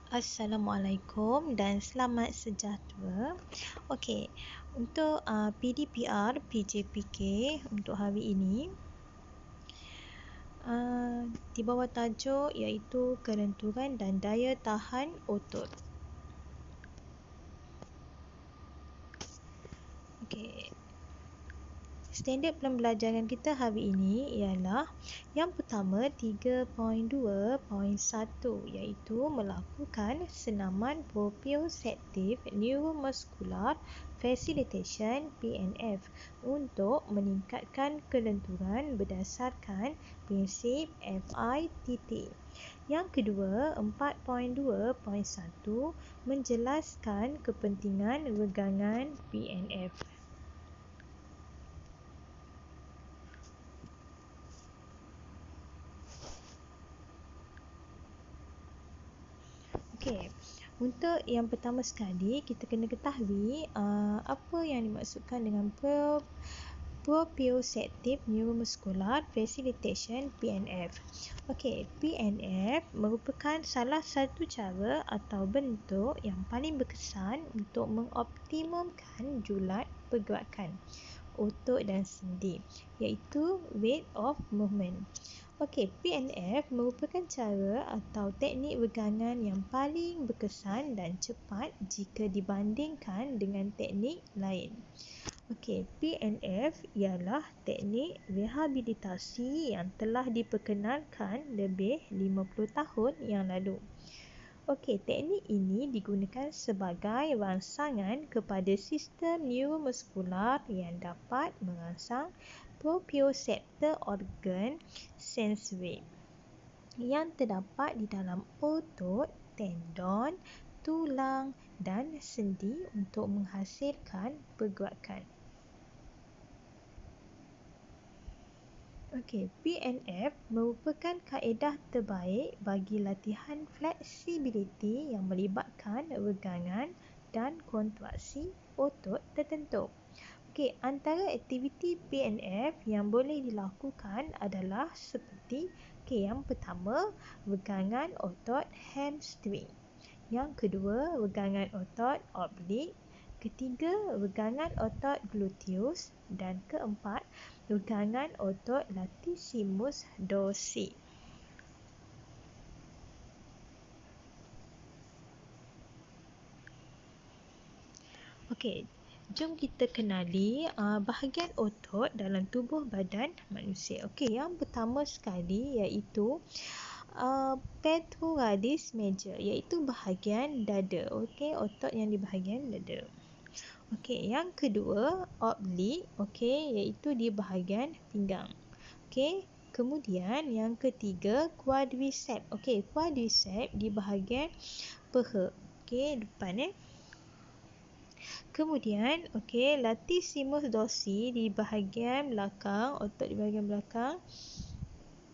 Assalamualaikum dan selamat sejahtera. Okey, untuk PDPR PJPK untuk hari ini di bawah tajuk iaitu kelenturan dan daya tahan otot. Okey. Standard pembelajaran kita hari ini ialah yang pertama 3.2.1 iaitu melakukan senaman proprioceptive neuromuscular facilitation PNF untuk meningkatkan kelenturan berdasarkan prinsip FITT. Yang kedua, 4.2.1 menjelaskan kepentingan regangan PNF. Okey, untuk yang pertama sekali kita kena ketahui apa yang dimaksudkan dengan proprioceptive neuromuscular facilitation PNF. Okey, PNF merupakan salah satu cara atau bentuk yang paling berkesan untuk mengoptimumkan julat pergerakan otot dan sendi, iaitu rate of movement. Okey, PNF merupakan cara atau teknik regangan yang paling berkesan dan cepat jika dibandingkan dengan teknik lain. Okey, PNF ialah teknik rehabilitasi yang telah diperkenalkan lebih 50 tahun yang lalu. Okey, teknik ini digunakan sebagai rangsangan kepada sistem neuromuskular yang dapat merangsang proprioceptor organ sensory yang terdapat di dalam otot, tendon, tulang dan sendi untuk menghasilkan pergerakan. Okey, PNF merupakan kaedah terbaik bagi latihan fleksibiliti yang melibatkan regangan dan kontraksi otot tertentu. Okey, antara aktiviti PNF yang boleh dilakukan adalah seperti yang pertama, regangan otot hamstring. Yang kedua, regangan otot oblik. Ketiga, regangan otot gluteus. Dan keempat, regangan otot latissimus dorsi. Okey, jom kita kenali bahagian otot dalam tubuh badan manusia. Okey, yang pertama sekali iaitu pectoralis major, iaitu bahagian dada. Okey, otot yang di bahagian dada. Okey, yang kedua oblik, iaitu di bahagian pinggang. Okey, kemudian yang ketiga quadriceps. Okey, quadriceps di bahagian peha. Okey, depan Kemudian, latissimus dorsi di bahagian belakang, otot di bahagian belakang.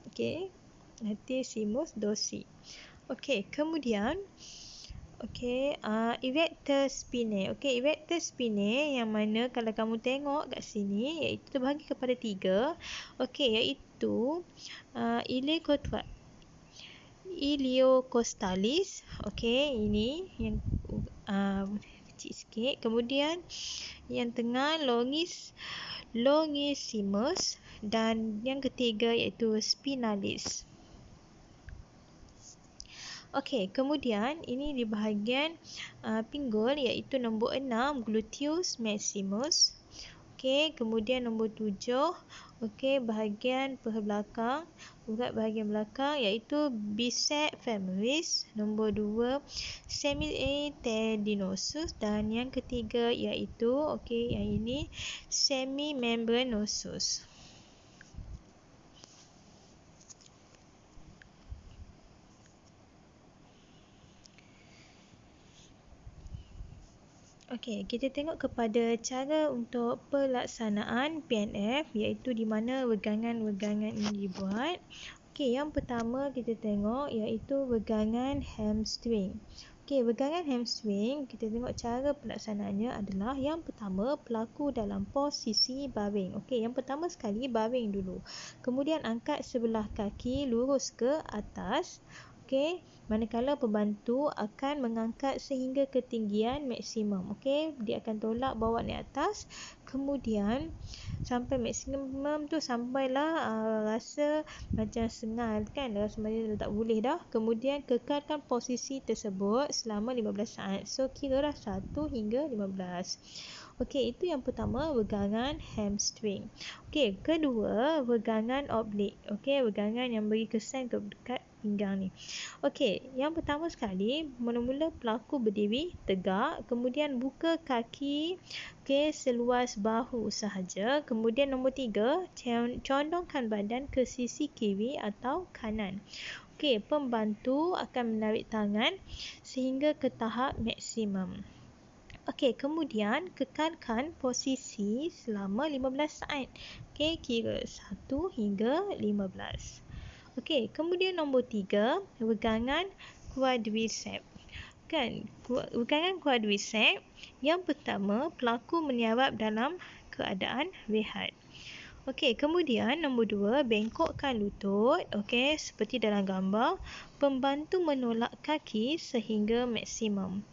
Okey, latissimus dorsi. Okey, kemudian, erector spinae. Okey, erector spinae yang mana kalau kamu tengok kat sini, iaitu terbahagi kepada 3. Okey, iaitu iliocostalis. Okey, ini yang kecil sikit. Kemudian yang tengah longissimus dan yang ketiga iaitu spinalis. Okey, kemudian ini di bahagian pinggul iaitu nombor 6 gluteus maximus. Okey, kemudian nombor 7 bahagian peha belakang, urat bahagian belakang iaitu biceps femoris. Nombor 2 semitendinosus dan yang ketiga iaitu yang ini semimembranosus. Okey, kita tengok kepada cara untuk pelaksanaan PNF iaitu di mana regangan-regangan ini dibuat. Okey, yang pertama kita tengok iaitu regangan hamstring. Okey, regangan hamstring, kita tengok cara pelaksanaannya adalah yang pertama berlaku dalam posisi baring. Okey, yang pertama sekali baring dulu. Kemudian angkat sebelah kaki lurus ke atas. Okey, manakala pembantu akan mengangkat sehingga ketinggian maksimum. Okey, dia akan tolak bawa naik atas. Kemudian sampai maksimum tu sampailah rasa macam sengal kan, rasa macam tak boleh dah. Kemudian kekalkan posisi tersebut selama 15 saat. So kiralah 1 hingga 15. Okey, itu yang pertama, wegangan hamstring. Okey, kedua, wegangan oblik. Okey, wegangan yang beri kesan dekat pinggang ni. Okey, yang pertama sekali, mula-mula pelaku berdiri tegak, kemudian buka kaki seluas bahu sahaja. Kemudian nombor 3, condongkan badan ke sisi kiri atau kanan. Okey, pembantu akan menarik tangan sehingga ke tahap maksimum. Okey, kemudian kekalkan posisi selama 15 saat. Okey, kira 1 hingga 15. Okey, kemudian nombor 3, wegangan quadricep. Kan, wegangan quadricep, yang pertama, pelaku menyarap dalam keadaan rehat. Okey, kemudian nombor 2, bengkokkan lutut. Okey, seperti dalam gambar, pembantu menolak kaki sehingga maksimum.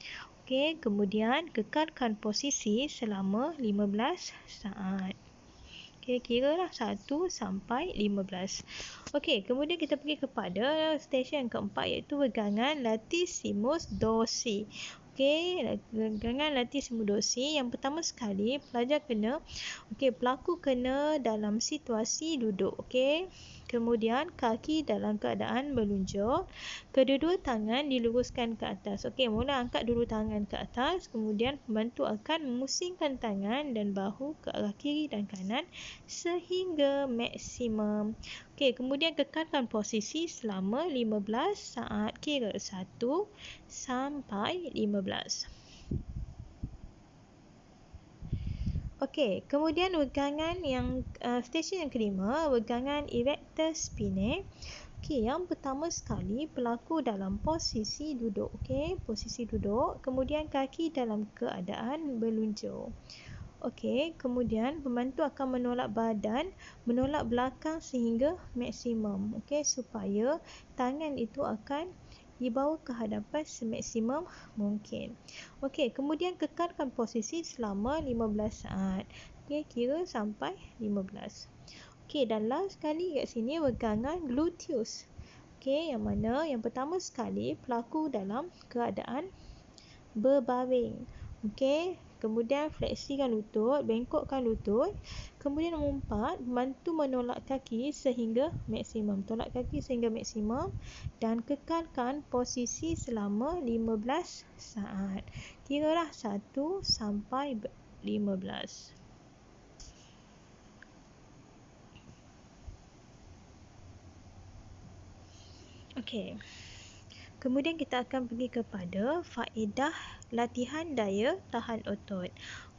Okey, kemudian kekalkan posisi selama 15 saat. Kira-kiralah 1 sampai 15. Okey, kemudian kita pergi kepada stesen yang keempat, iaitu wegangan latissimus dorsi. Okey, wegangan latissimus dorsi. Yang pertama sekali, pelaku kena dalam situasi duduk. Okey. Kemudian kaki dalam keadaan melunjuk. Kedua-dua tangan diluruskan ke atas. Okey, mula angkat dulu tangan ke atas. Kemudian pembantu akan memusingkan tangan dan bahu ke arah kiri dan kanan sehingga maksimum. Okey, kemudian kekalkan posisi selama 15 saat. Kira 1 sampai 15. Okey, kemudian wegangan yang stesen yang kelima, wegangan erector spinae. Okey, yang pertama sekali, pelaku dalam posisi duduk. Okey, posisi duduk, kemudian kaki dalam keadaan berluncur. Okey, kemudian pembantu akan menolak badan, menolak belakang sehingga maksimum. Okey, supaya tangan itu akan dibawa ke hadapan semaksimum mungkin. Okey, kemudian kekalkan posisi selama 15 saat. Okey, kira sampai 15. Okey, dan last sekali kat sini, wegangan gluteus. Okey, yang mana yang pertama sekali, pelaku dalam keadaan berbaring. Okey, kemudian fleksikan lutut, bengkokkan lutut. Kemudian nombor 4, bantu menolak kaki sehingga maksimum. Tolak kaki sehingga maksimum dan kekalkan posisi selama 15 saat. Kiralah 1 sampai 15. Okey. Kemudian kita akan pergi kepada faedah latihan daya tahan otot.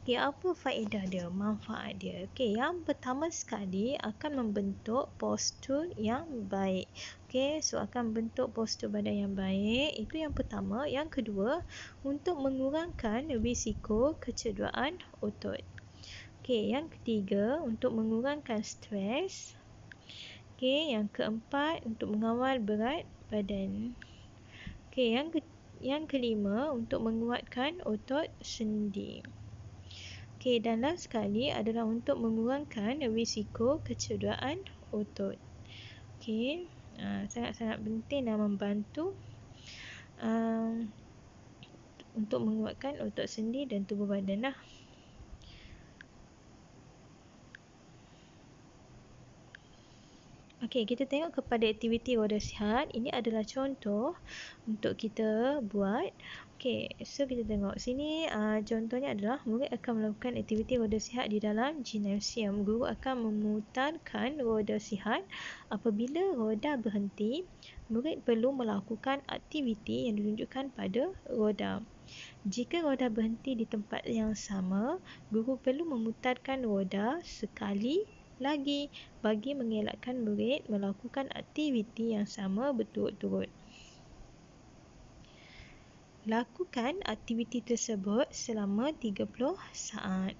Okey, apa faedah dia, manfaat dia? Okey, yang pertama sekali akan membentuk postur yang baik. Okey, so akan bentuk postur badan yang baik. Itu yang pertama. Yang kedua, untuk mengurangkan risiko kecederaan otot. Okey, yang ketiga, untuk mengurangkan stres. Okey, yang keempat, untuk mengawal berat badan. Okey, yang kelima, untuk menguatkan otot sendi. Okey, dan last sekali adalah untuk mengurangkan risiko kecederaan otot. Okey, sangat-sangat penting dan membantu untuk menguatkan otot sendi dan tubuh badan lah. Okey, kita tengok kepada aktiviti roda sihat. Ini adalah contoh untuk kita buat. Okey, so kita tengok sini, contohnya adalah murid akan melakukan aktiviti roda sihat di dalam gimnasium. Guru akan memutarkan roda sihat. Apabila roda berhenti, murid perlu melakukan aktiviti yang ditunjukkan pada roda. Jika roda berhenti di tempat yang sama, guru perlu memutarkan roda sekali lagi bagi mengelakkan murid melakukan aktiviti yang sama berturut-turut. Lakukan aktiviti tersebut selama 30 saat.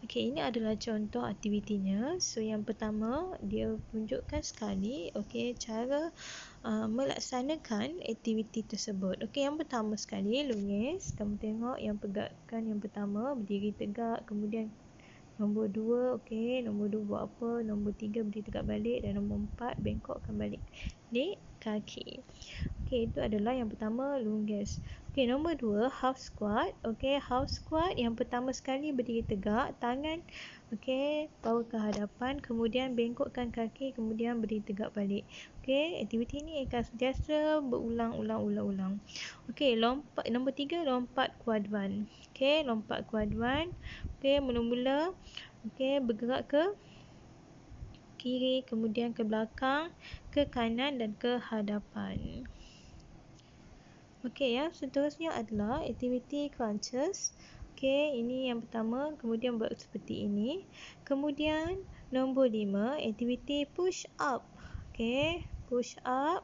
Okey, Okey, ini adalah contoh aktivitinya. So yang pertama dia tunjukkan sekali cara melaksanakan aktiviti tersebut. Okey, yang pertama sekali Luis, kamu tengok yang pergerakan yang pertama berdiri tegak, kemudian nombor 2, nombor 2 buat apa, nombor 3 berdiri tegak balik, dan nombor 4 bengkokkan balik kaki. Itu adalah yang pertama lunges. Nombor 2 half squat. Half squat yang pertama sekali berdiri tegak, tangan bawa ke hadapan, kemudian bengkokkan kaki, kemudian berdiri tegak balik. Aktiviti ini akan sentiasa berulang-ulang. Lompat nombor 3 lompat kuadran. Lompat kuadran. Mula-mula bergerak ke kiri, kemudian ke belakang, ke kanan dan ke hadapan. Yang seterusnya adalah aktiviti crunches. Ini yang pertama, kemudian buat seperti ini. Kemudian nombor 5, aktiviti push up. Push up.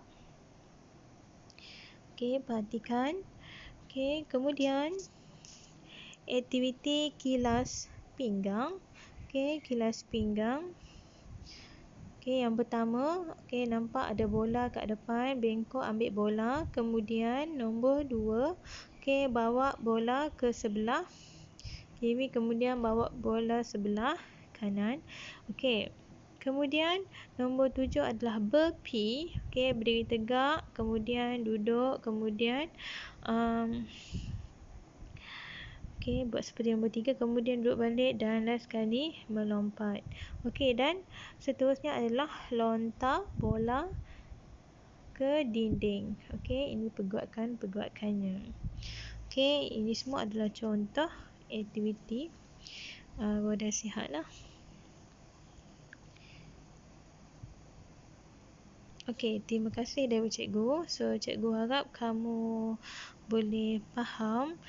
Perhatikan. Kemudian aktiviti kilas pinggang. Kilas pinggang. Yang pertama, nampak ada bola kat depan, bengkok ambil bola. Kemudian nombor 2, bawa bola ke sebelah kiri, kemudian bawa bola sebelah kanan. Kemudian nombor 7 adalah burpee. Berdiri tegak, kemudian duduk, kemudian buat seperti nombor 3, kemudian duduk balik dan last sekali melompat. Dan seterusnya adalah lontar bola ke dinding. Ini pergerakannya. Ini semua adalah contoh aktiviti roda sihat lah. Terima kasih dari cikgu. So cikgu harap kamu boleh faham.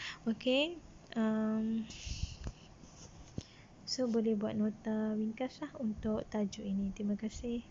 So boleh buat nota ringkas lah untuk tajuk ini. Terima kasih.